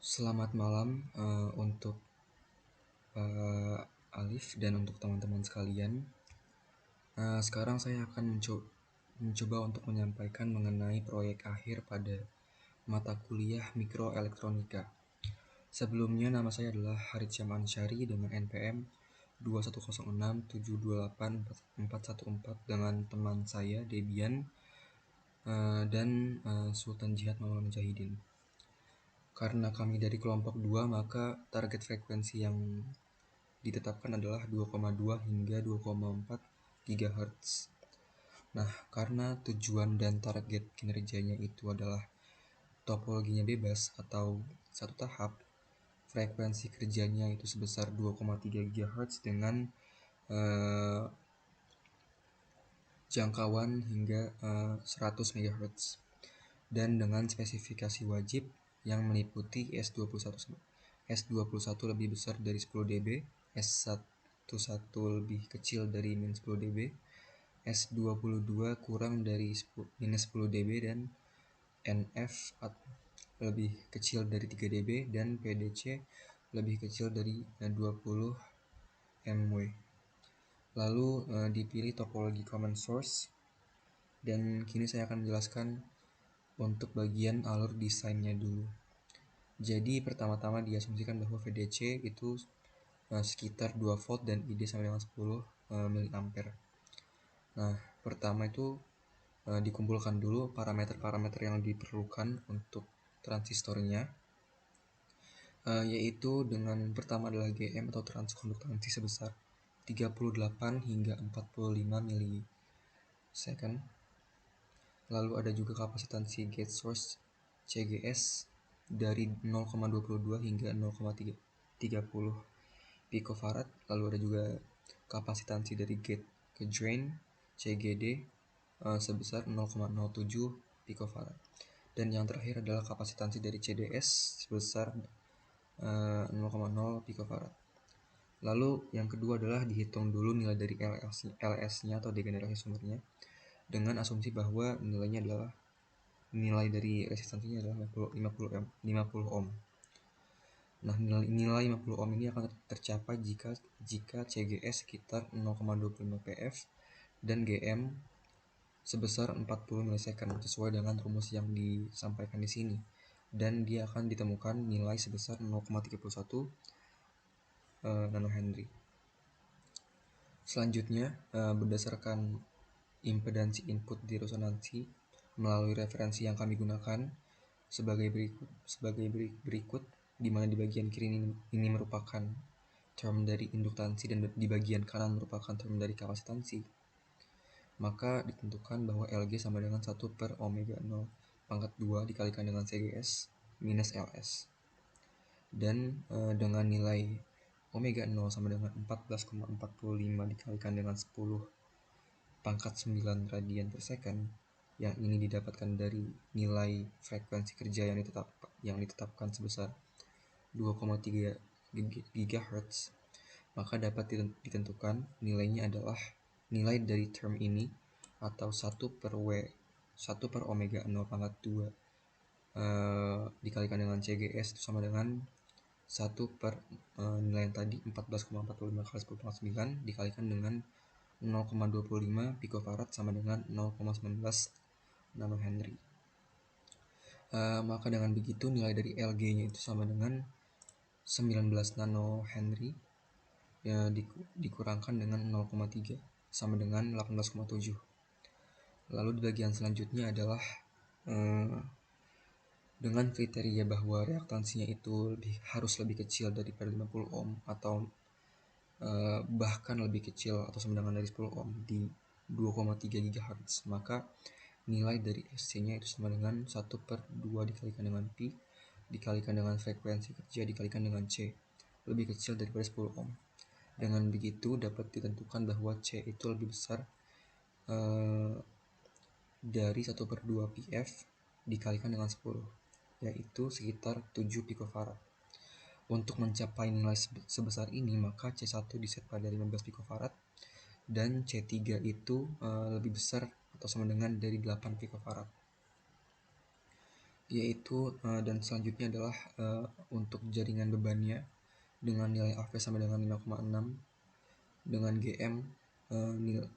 Selamat malam untuk Pak Alif dan untuk teman-teman sekalian. Sekarang saya akan mencoba untuk menyampaikan mengenai proyek akhir pada mata kuliah Mikroelektronika. Sebelumnya nama saya adalah Harithsyam Ansyari dengan NPM 21067284414 dengan teman saya Debian dan Sultan Jihad Maulana Mujahidin. Karena kami dari kelompok 2, maka target frekuensi yang ditetapkan adalah 2,2 hingga 2,4 GHz. Nah, karena tujuan dan target kinerjanya itu adalah topologinya bebas atau satu tahap, frekuensi kerjanya itu sebesar 2,3 GHz dengan jangkauan hingga 100 MHz dan dengan spesifikasi wajib yang meliputi S21 lebih besar dari 10 dB, S11 lebih kecil dari minus 10 dB, S22 kurang dari minus 10 dB, dan NF lebih kecil dari 3 dB, dan PDC lebih kecil dari 20 mW. Lalu dipilih topologi common source, dan kini saya akan menjelaskan untuk bagian alur desainnya dulu. Jadi pertama-tama diasumsikan bahwa VDC itu sekitar 2 volt dan ID sampai dengan 10 mA. Nah, pertama itu dikumpulkan dulu parameter-parameter yang diperlukan untuk transistornya, yaitu dengan pertama adalah GM atau transkonduktansi sebesar 38 hingga 45 milisecond. Lalu ada juga kapasitansi gate source CGS dari 0,22 hingga 0,30 picofarad. Lalu ada juga kapasitansi dari gate ke drain CGD sebesar 0,07 picofarad. Dan yang terakhir adalah kapasitansi dari CDS sebesar 0,0 picofarad. Lalu yang kedua adalah dihitung dulu nilai dari LS-nya atau degenerasi sumbernya dengan asumsi bahwa nilai dari resistansinya adalah 50 ohm. Nah, nilai 50 ohm ini akan tercapai jika CGS sekitar 0,25 pF dan GM sebesar 40 milisecond sesuai dengan rumus yang disampaikan di sini, dan dia akan ditemukan nilai sebesar 0,31 nanohenry. Selanjutnya, berdasarkan impedansi input di resonansi melalui referensi yang kami gunakan sebagai berikut, di mana di bagian kiri ini merupakan term dari induktansi dan di bagian kanan merupakan term dari kapasitansi. Maka ditentukan bahwa Lg sama dengan 1 per omega 0 pangkat 2 dikalikan dengan CGS minus LS. Dan dengan nilai omega 0 sama dengan 14,45 dikalikan dengan 10 pangkat 9 radian per second, yang ini didapatkan dari nilai frekuensi kerja yang ditetapkan sebesar 2,3 GHz, maka dapat ditentukan nilainya adalah nilai dari term ini atau 1 per omega 0 pangkat 2 dikalikan dengan CGS itu sama dengan 1 per nilai yang tadi 14,45 kali 10 pangkat 9 dikalikan dengan 0,25 picofarad sama dengan 0,19 nanohenry. Maka dengan begitu nilai dari Lg-nya itu sama dengan 19 nanohenry dikurangkan dengan 0,3 sama dengan 18,7. Lalu di bagian selanjutnya adalah dengan kriteria bahwa reaktansinya itu harus lebih kecil daripada 50 ohm atau bahkan lebih kecil atau sama dengan dari 10 ohm di 2,3 GHz, maka nilai dari SC-nya itu sama dengan 1 per 2 dikalikan dengan Pi dikalikan dengan frekuensi kerja dikalikan dengan C lebih kecil daripada 10 ohm. Dengan begitu dapat ditentukan bahwa C itu lebih besar dari 1 per 2 PF dikalikan dengan 10, yaitu sekitar 7 picofarad. Untuk mencapai nilai sebesar ini, maka C1 diset pada 15 picofarad dan C3 itu lebih besar atau sama dengan dari 8 picofarad. yaitu dan selanjutnya adalah untuk jaringan bebannya dengan nilai AV sama dengan 5,6 dengan GM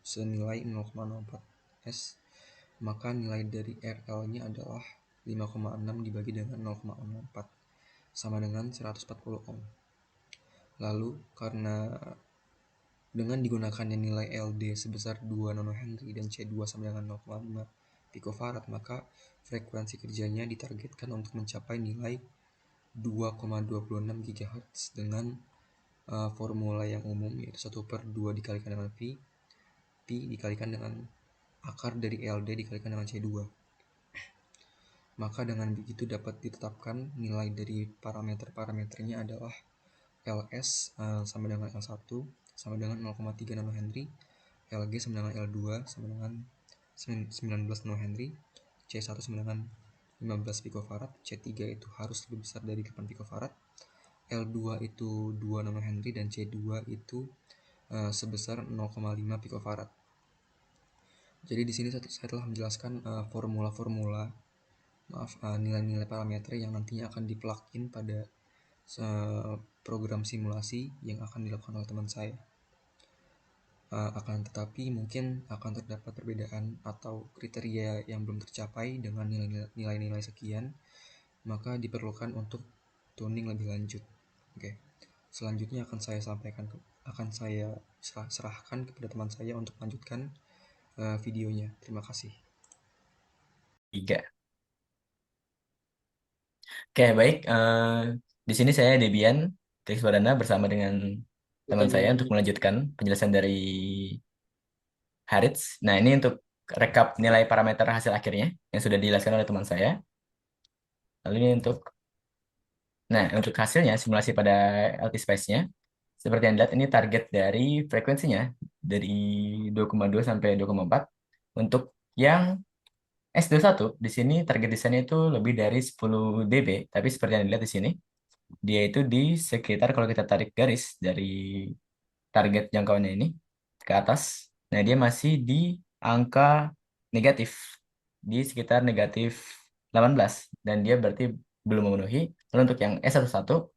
senilai 0,04 S, maka nilai dari RL-nya adalah 5,6 dibagi dengan 0,04 sama dengan 140 ohm. Lalu karena dengan digunakannya nilai LD sebesar 2 nanohenry dan C2 sama dengan 0,5 picofarad, maka frekuensi kerjanya ditargetkan untuk mencapai nilai 2,26 GHz dengan formula yang umum, yaitu 1/2 dikalikan dengan Pi dikalikan dengan akar dari LD dikalikan dengan C2. Maka dengan begitu dapat ditetapkan nilai dari parameter-parameternya adalah LS sama dengan L1 sama dengan 0,3 nanohenry, LG sama dengan L2 sama dengan 19 nanohenry, C1 sama dengan 15 picofarad, C3 itu harus lebih besar dari 8 picofarad, L2 itu 2 nanohenry, dan C2 itu sebesar 0,5 picofarad. Jadi di sini saya telah menjelaskan formula-formula, nilai-nilai parameter yang nantinya akan di-plug-in pada program simulasi yang akan dilakukan oleh teman saya. Akan tetapi mungkin akan terdapat perbedaan atau kriteria yang belum tercapai dengan nilai-nilai sekian, maka diperlukan untuk tuning lebih lanjut. Oke. Selanjutnya akan saya serahkan kepada teman saya untuk melanjutkan videonya. Terima kasih. 3. Oke, baik. Di sini saya Debian Triswardana bersama dengan teman saya untuk melanjutkan penjelasan dari Harits. Nah, ini untuk rekap nilai parameter hasil akhirnya yang sudah dijelaskan oleh teman saya. Lalu ini untuk hasilnya simulasi pada LT-Spice-nya. Seperti yang dilihat ini target dari frekuensinya dari 2,2 sampai 2,4. Untuk yang S21 di sini target desainnya itu lebih dari 10 dB, tapi seperti yang dilihat di sini dia itu di sekitar, kalau kita tarik garis dari target jangkauannya ini ke atas, nah dia masih di angka negatif, di sekitar negatif 18, dan dia berarti belum memenuhi. Lalu untuk yang S11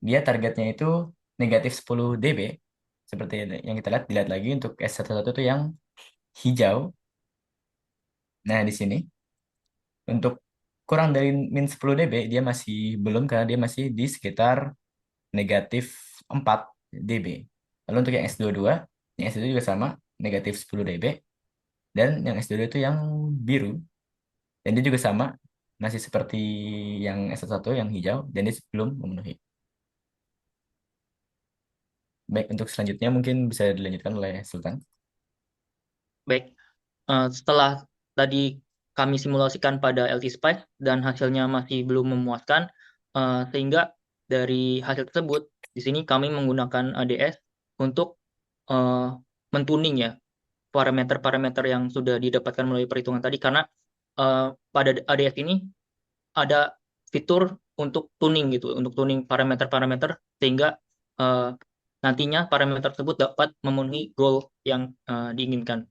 dia targetnya itu negatif 10 dB, seperti yang kita dilihat lagi untuk S11 itu yang hijau. Nah di sini untuk kurang dari min 10 dB dia masih belum, karena dia masih di sekitar negatif 4 dB. Lalu untuk yang S22 juga sama, negatif 10 dB. Dan yang S22 itu yang biru. Dan dia juga sama, masih seperti yang S1 yang hijau, dan dia belum memenuhi. Baik, untuk selanjutnya mungkin bisa dilanjutkan oleh Sultan. Baik, setelah tadi kami simulasikan pada LT-Spice dan hasilnya masih belum memuaskan, sehingga dari hasil tersebut, di sini kami menggunakan ADS untuk mentuning ya parameter-parameter yang sudah didapatkan melalui perhitungan tadi, karena pada ADS ini ada fitur untuk tuning gitu, untuk tuning parameter-parameter sehingga nantinya parameter tersebut dapat memenuhi goal yang diinginkan.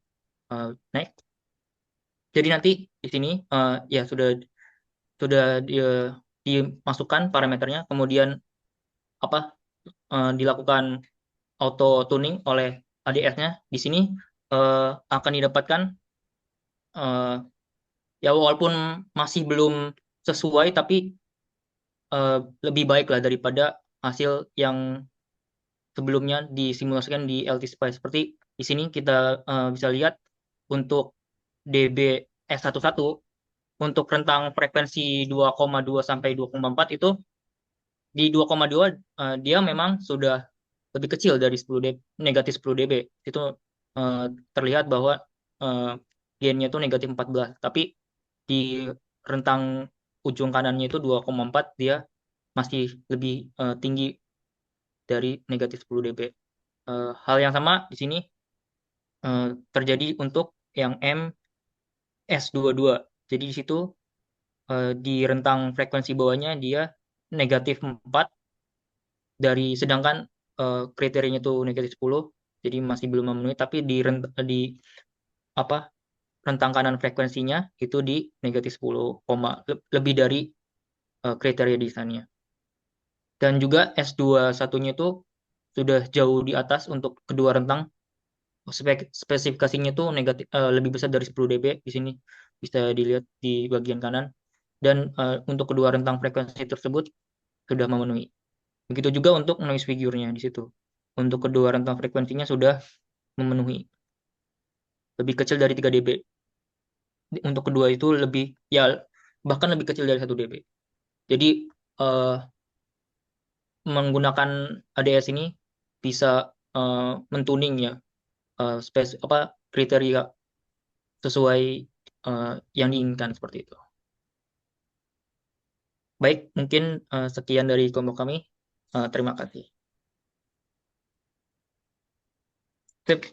Next. Jadi nanti di sini ya sudah dimasukkan parameternya, kemudian apa dilakukan auto tuning oleh ADS-nya. Di sini akan didapatkan ya walaupun masih belum sesuai, tapi lebih baik lah daripada hasil yang sebelumnya disimulasikan di LT-Spice. Seperti di sini kita bisa lihat untuk DB S11 untuk rentang frekuensi 2,2 sampai 2,4 itu di 2,2 dia memang sudah lebih kecil dari 10 dB, negatif 10 dB. Itu terlihat bahwa eh, gainnya itu negatif 14. Tapi di rentang ujung kanannya itu 2,4 dia masih lebih tinggi dari negatif 10 dB. Hal yang sama di sini terjadi untuk yang MS22. Jadi di situ di rentang frekuensi bawahnya dia negatif 4, sedangkan kriterianya itu negatif 10, jadi masih belum memenuhi. Tapi di apa rentang kanan frekuensinya itu di negatif 10, lebih dari kriteria desainnya. Dan juga S21-nya itu sudah jauh di atas untuk kedua rentang. Spesifikasinya itu lebih besar dari 10 dB di sini bisa dilihat di bagian kanan. Dan untuk kedua rentang frekuensi tersebut sudah memenuhi. Begitu juga untuk noise figure-nya di situ. Untuk kedua rentang frekuensinya sudah memenuhi. Lebih kecil dari 3 dB. Untuk kedua itu bahkan lebih kecil dari 1 dB. Jadi menggunakan ADS ini bisa mentuning ya kriteria sesuai yang diinginkan seperti itu. Baik, mungkin sekian dari kelompok kami. Terima kasih. Sip.